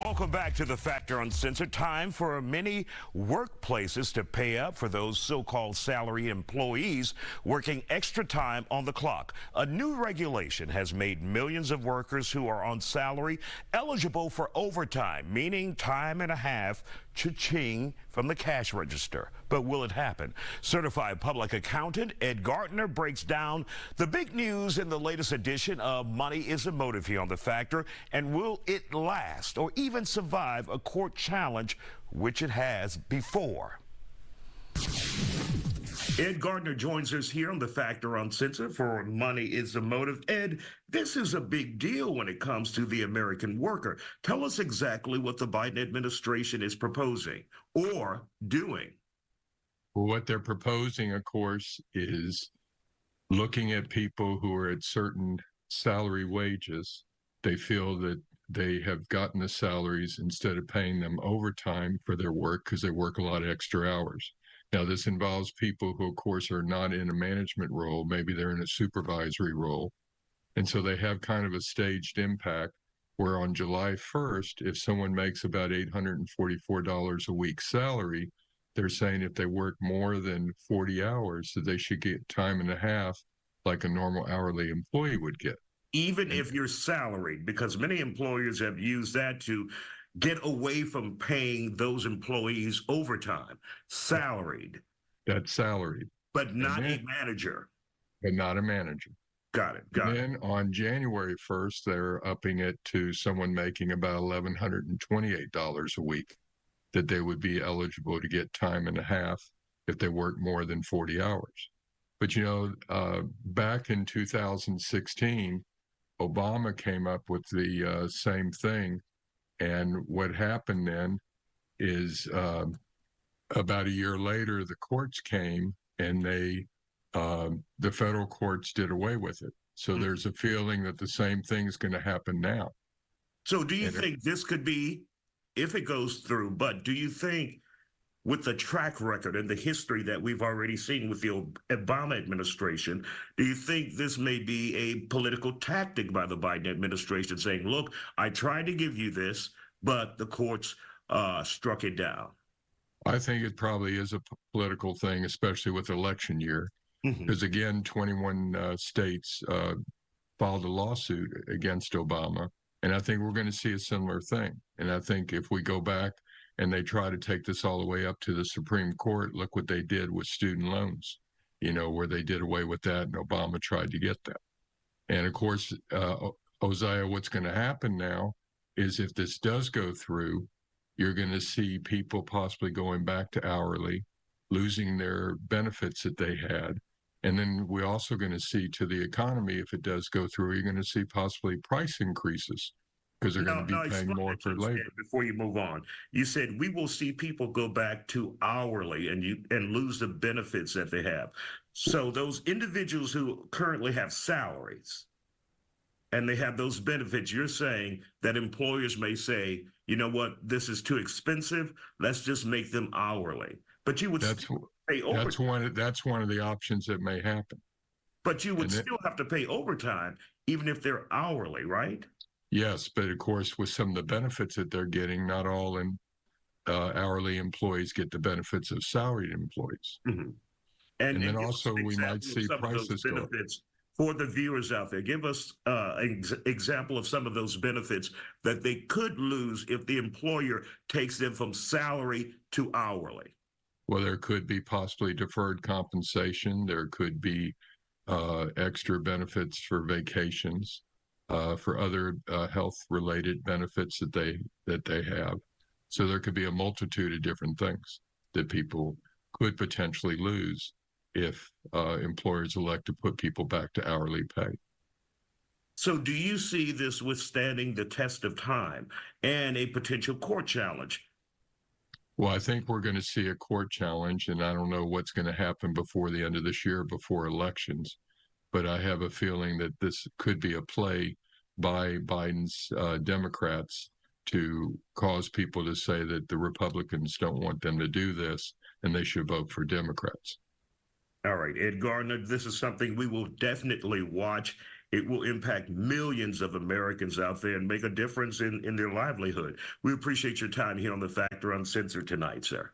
Welcome back to The Factor Uncensored. Time for many workplaces to pay up for those so-called salary employees working extra time on the clock. A new regulation has made millions of workers who are on salary eligible for overtime, meaning time and a half cha-ching from the cash register. But will it happen? Certified public accountant Ed Gardner breaks down the big news in the latest edition of Money is a Motive here on The Factor, and will it last or even survive a court challenge, which it has before? Ed Gardner joins us here on The Factor Uncensored for Money is a Motive. Ed, this is a big deal when it comes to the American worker. Tell us exactly what the Biden administration is proposing or doing. Well, what they're proposing, of course, is looking at people who are at certain salary wages. They feel that they have gotten the salaries instead of paying them overtime for their work because they work a lot of extra hours. Now, this involves people who, of course, are not in a management role. Maybe they're in a supervisory role. And so they have kind of a staged impact where on July 1st, if someone makes about $844 a week salary, they're saying if they work more than 40 hours, that they should get time and a half like a normal hourly employee would get. Even if you're salaried, because many employers have used that to get away from paying those employees overtime. Salaried. That's salaried. But not a manager. But not a manager. Got it. Then on January 1st, they're upping it to someone making about $1,128 a week, that they would be eligible to get time and a half if they work more than 40 hours. But, you know, back in 2016, Obama came up with the same thing. And what happened then is about a year later, the courts came and the federal courts did away with it. So there's a feeling that the same thing is going to happen now. So do you think this could be, if it goes through, but do you think with the track record and the history that we've already seen with the Obama administration, do you think this may be a political tactic by the Biden administration saying, look, I tried to give you this, but the courts struck it down? I think it probably is a political thing, especially with election year, because again, 21 states filed a lawsuit against Obama. And I think we're going to see a similar thing. And I think if we go back and they try to take this all the way up to the Supreme Court, look what they did with student loans, you know, where they did away with that and Obama tried to get that. And of course, Isiah, what's going to happen now is if this does go through, you're going to see people possibly going back to hourly, losing their benefits that they had. And then we're also going to see to the economy, if it does go through, you're going to see possibly price increases because they're going to be paying more for labor. Before you move on, you said we will see people go back to hourly and lose the benefits that they have. So those individuals who currently have salaries and they have those benefits, you're saying that employers may say, you know what, this is too expensive, let's just make them hourly. But you would pay overtime. That's one of the options that may happen. But you would still have to pay overtime, even if they're hourly, right? Yes, but of course, with some of the benefits that they're getting, not all hourly employees get the benefits of salaried employees. And then also we might see prices go up. For the viewers out there, give us an example of some of those benefits that they could lose if the employer takes them from salary to hourly. Well, there could be possibly deferred compensation. There could be extra benefits for vacations, for other health-related benefits that they have. So there could be a multitude of different things that people could potentially lose if employers elect to put people back to hourly pay. So do you see this withstanding the test of time and a potential court challenge? Well, I think we're going to see a court challenge, and I don't know what's going to happen before the end of this year, before elections. But I have a feeling that this could be a play by Biden's Democrats to cause people to say that the Republicans don't want them to do this and they should vote for Democrats. All right, Ed Gardner, this is something we will definitely watch it will impact millions of Americans out there and make a difference in their livelihood. We appreciate your time here on the Factor Uncensored tonight, sir.